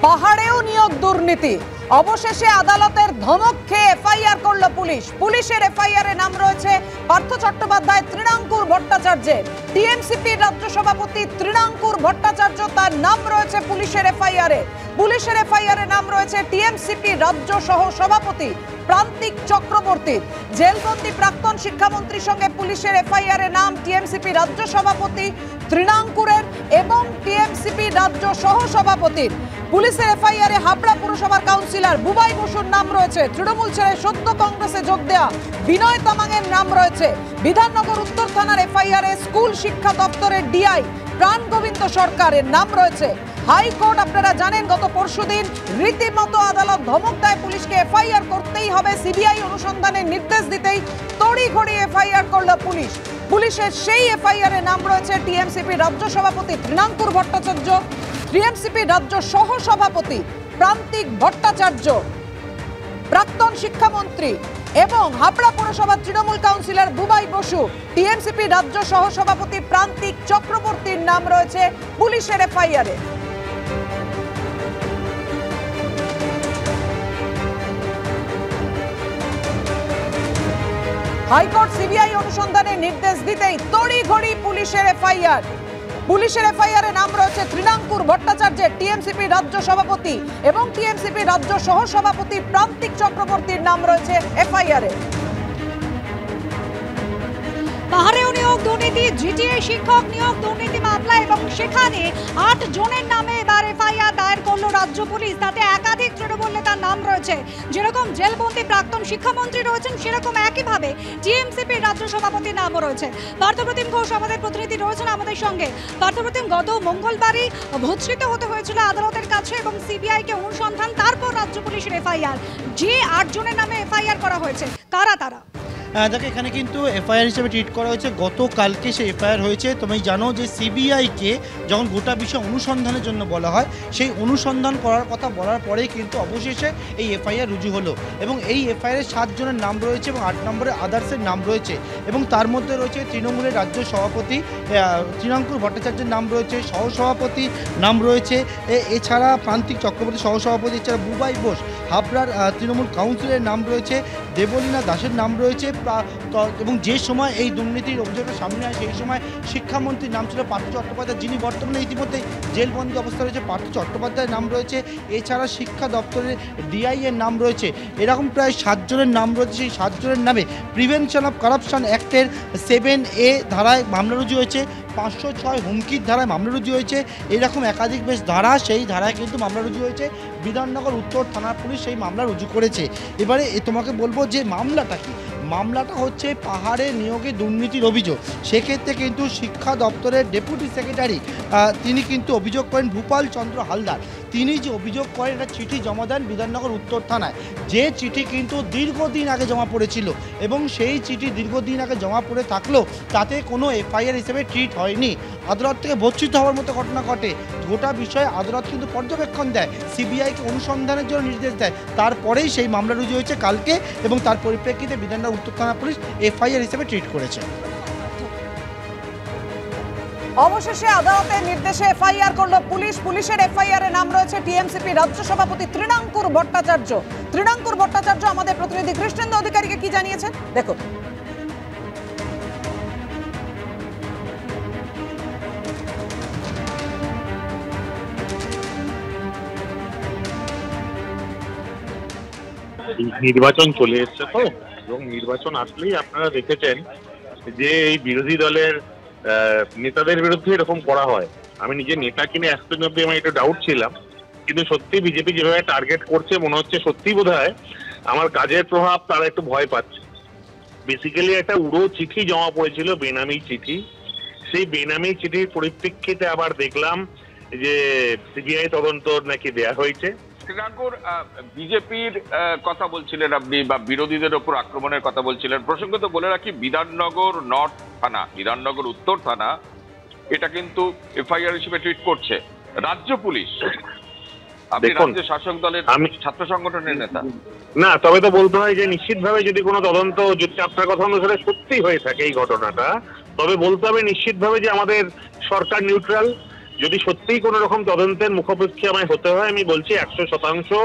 পাহাড়েও নিয়োগ দুর্নীতি। অবশেষে আদালতের ধমক খেয়ে এফআইআর করল পুলিশ। পুলিশের এফআইআর এ নাম রয়েছে পার্থ চট্টোপাধ্যায়, তৃণাঙ্কুর ভট্টাচার্যের। টিএমসিপির রাজ্য সভাপতি তৃণাঙ্কুর ভট্টাচার্য, তার নাম রয়েছে পুলিশের এফআইআর এ। পুলিশের এফআইআর এ নাম রয়েছে টিএমসিপি রাজ্য সহ সভাপতি প্রান্তিক চক্রবর্তী। জেলবন্দি প্রাক্তন শিক্ষামন্ত্রীর সঙ্গে পুলিশের এফআইআর এ নাম টিএমসিপি রাজ্য সভাপতি তৃণাঙ্কুরের এবং টিএমসিপি রাজ্য সহ সভাপতির। পুলিশের এফআইআর এ হাবড়া পুরসভার কাউন্সিলর বুবাই বসুর নাম রয়েছে। তৃণমূল ছেড়ে সদ্য কংগ্রেসে যোগ দেয়া বিনয় তামাংয়ের নাম রয়েছে। বিধাননগর উত্তর থানার এফআইআর এ স্কুল শিক্ষা দপ্তরের ডিআই প্রাণ গোবিন্দ সরকারের নাম রয়েছে। হাইকোর্ট আপনারা জানেন গত পরশুদিন রীতিমতো আদালত ধমক দেয় পুলিশকে, এফআইআর করতেই হবে। সিবিআই অনুসন্ধানের নির্দেশ দিতেই তড়িঘড়ি এফআইআর করল পুলিশ। পুলিশের সেই এফআইআর এর নাম রয়েছে টিএমসিপি রাজ্য সভাপতি তৃণাঙ্কুর ভট্টাচার্য, টিএমসিপি রাজ্য সহ সভাপতি প্রান্তিক ভট্টাচার্য, প্রাক্তন শিক্ষামন্ত্রী এবং হাবড়া পুরসভার তৃণমূল কাউন্সিলর বুবাই বসু, টিএমসিপি রাজ্য সহ সভাপতি প্রান্তিক চক্রবর্তীর নাম রয়েছে পুলিশের এফআইআর এ। হাইকোর্ট সিবিআই অনুসন্ধানের নির্দেশ দিতেই তড়িঘড়ি পুলিশের এফআইআর। পুলিশের এফআইআর এ নাম রয়েছে তৃণাঙ্কুর ভট্টাচার্যের, টিএমসিপি রাজ্য সভাপতি এবং টিএমসিপি রাজ্য সহ সভাপতি প্রান্তিক চক্রবর্তীর নাম রয়েছে এফআইআর এ। পাহাড়েও নিয়োগ দুর্নীতি, জিটিএ শিক্ষক নিয়োগ দুর্নীতি মামলা এবং সেখানে 8 জনের নামে এবার এফআইআর দায়ের করলো রাজ্য পুলিশ। তাতে একাধিক তৃণমূল নেতার নাম রয়েছে। যেরকম জেলবন্দি প্রাক্তন শিক্ষামন্ত্রী রয়েছেন, সেরকম একইভাবে টিএমসিপির রাজ্য সভাপতির নামও রয়েছে। পার্থপ্রতিম ঘোষ আমাদের প্রতিনিধি রয়েছেন আমাদের সঙ্গে। পার্থপ্রতিম, গত মঙ্গলবারই ভর্ৎসিত হতে হয়েছিল আদালতের কাছে এবং সিবিআইকে অনুসন্ধান, তারপর রাজ্য পুলিশের এফআইআর। যে 8 জনের নামে এফআইআর করা হয়েছে, কারা তারা? দেখো, এখানে কিন্তু এফআইআর হিসেবে ট্রিট করা হয়েছে। গতকালকে সে এফআইআর হয়েছে। তুমি জানো যে সিবিআইকে যখন গোটা বিষয় অনুসন্ধানের জন্য বলা হয়, সেই অনুসন্ধান করার কথা বলার পরেই কিন্তু অবশেষে এই এফআইআর রুজু হলো এবং এই এফআইআরে 7 জনের নাম রয়েছে এবং 8 নম্বরে আদার্সের নাম রয়েছে এবং তার মধ্যে রয়েছে তৃণমূলের রাজ্য সভাপতি তৃণাঙ্কুর ভট্টাচার্যের নাম রয়েছে, সহসভাপতি নাম রয়েছে, এছাড়া প্রান্তিক চক্রবর্তী সহসভাপতি, এছাড়া বুবাই বোস হাবড়ার তৃণমূল কাউন্সিলের নাম রয়েছে, দেবলীনা দাসের নাম রয়েছে এবং যে সময় এই দুর্নীতির অভিযোগটা সামনে হয় সেই সময় শিক্ষামন্ত্রীর নাম ছিল পার্থ চট্টোপাধ্যায়, যিনি বর্তমানে ইতিমধ্যে জেলবন্দি অবস্থা রয়েছে। পার্থ চট্টোপাধ্যায়ের নাম রয়েছে, এছাড়া শিক্ষা দপ্তরের ডিআই এর নাম রয়েছে। এরকম প্রায় 7 জনের নাম রয়েছে। সেই 7 জনের নামে প্রিভেনশন অফ কারাপশন অ্যাক্টের 7A ধারায় মামলা রুজু হয়েছে, 506 হুমকির ধারায় মামলা রুজু হয়েছে। এরকম একাধিক বেশ ধারা, সেই ধারায় কিন্তু মামলা রুজু হয়েছে। বিধাননগর উত্তর থানার পুলিশ সেই মামলা রুজু করেছে। এবারে তোমাকে বলবো যে মামলাটা কি। মামলাটা হচ্ছে পাহাড়ে নিয়োগে দুর্নীতির অভিযোগ। সেক্ষেত্রে কিন্তু শিক্ষা দপ্তরের ডেপুটি সেক্রেটারি তিনি কিন্তু অভিযোগ করেন ভূপাল চন্দ্র হালদার। তিনি যে অভিযোগ করেন একটা চিঠি জমা দেন বিধাননগর উত্তর থানায়, যে চিঠি কিন্তু দীর্ঘদিন আগে জমা পড়েছিল এবং সেই চিঠি দীর্ঘদিন আগে জমা পড়ে থাকলেও তাতে কোনো এফআইআর হিসেবে ট্রিট হয়নি। আদালত থেকে ভর্ৎসিত হওয়ার মতো ঘটনা ঘটে। গোটা বিষয়ে আদালত কিন্তু পর্যবেক্ষণ দেয়, সিবিআইকে অনুসন্ধানের জন্য নির্দেশ দেয়। তারপরেই সেই মামলা রুজু হয়েছে কালকে এবং তার পরিপ্রেক্ষিতে বিধাননগর উত্তর থানা পুলিশ এফআইআর হিসেবে ট্রিট করেছে। অবশেষে আদালতের নির্দেশে এফআইআর করল পুলিশ। পুলিশের এফআইআর এর নাম রয়েছে টিএমসিপি রাজ্য সভাপতি তৃণাঙ্কুর ভট্টাচার্য। তৃণাঙ্কুর ভট্টাচার্য আমাদের প্রতিনিধি কৃষ্ণেন্দু অধিকারীকে কি জানিয়েছেন দেখো। নির্বাচন চলে এসছে তো, এবং নির্বাচন আসলেই আপনারা দেখেছেন যে এই বিরোধী দলের নেতাদের বিরুদ্ধে এরকম করা হয়। আমি নিজে নেতা কিনে এতদিন অব্দি আমার একটু ডাউট ছিলাম, কিন্তু সত্যি বিজেপি যেভাবে টার্গেট করছে মনে হচ্ছে সত্যি বোধহয় আমার কাজের প্রভাব তারা একটু ভয় পাচ্ছে। বেসিক্যালি একটা উড়ো চিঠি জমা পড়েছিল, বেনামি চিঠি। সেই বেনামি চিঠির পরিপ্রেক্ষিতে আবার দেখলাম যে সিবিআই তদন্ত নাকি দেয়া হয়েছে। তৃণাঙ্কুর, বিজেপির কথা বলছিলেন আপনি বা বিরোধীদের ওপর আক্রমণের কথা বলছিলেন। প্রসঙ্গত বলে রাখি, বিধাননগর নর্থ থানা, বিধাননগর উত্তর থানা এটা কিন্তু এফআইআর হিসেবে ট্রিট করছে রাজ্য পুলিশ। আপনি রাজ্য শাসক দলের ছাত্র সংগঠনের নেতা না, তবে তো বলতে হয় যে নিশ্চিতভাবে যদি কোনো তদন্ত যদি আপনার কথা অনুসারে সত্যি হয়ে থাকে এই ঘটনাটা, তবে বলতে হবে নিশ্চিতভাবে যে আমাদের সরকার নিউট্রাল, যদি সত্যিই কোনো রকম তদন্তের মুখোমুখি আমায় হতে হয়, আমি বলছি 100%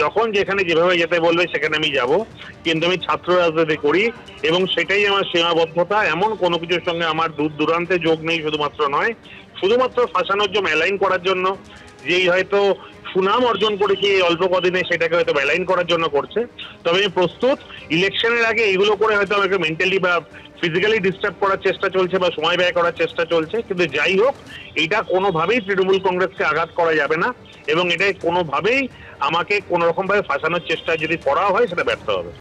যখন যেখানে যেভাবে যেতে বলবে সেখানে আমি যাব, কিন্তু আমি ছাত্র রাজনীতি করি এবং সেটাই আমার সীমাবদ্ধতা। এমন কোনো কিছুর সঙ্গে আমার দূর দূরান্তে যোগ নেই, শুধুমাত্র নয়, শুধুমাত্র ফাঁসানোর জন্য, অ্যালাইন করার জন্য, যেই হয়তো সুনাম অর্জন করেছি এই অল্প কদিনে সেটাকে হয়তো অ্যালাইন করার জন্য করছে। তবে আমি প্রস্তুত, ইলেকশনের আগে এইগুলো করে হয়তো আমাকে মেন্টালি বা ফিজিক্যালি ডিস্টার্ব করার চেষ্টা চলছে বা সময় ব্যয় করার চেষ্টা চলছে, কিন্তু যাই হোক এটা কোনোভাবেই তৃণমূল কংগ্রেসকে আঘাত করা যাবে না এবং এটাই কোনোভাবেই আমাকে কোনো রকমভাবে ফাঁসানোর চেষ্টা যদি করা হয় সেটা ব্যর্থ হবে।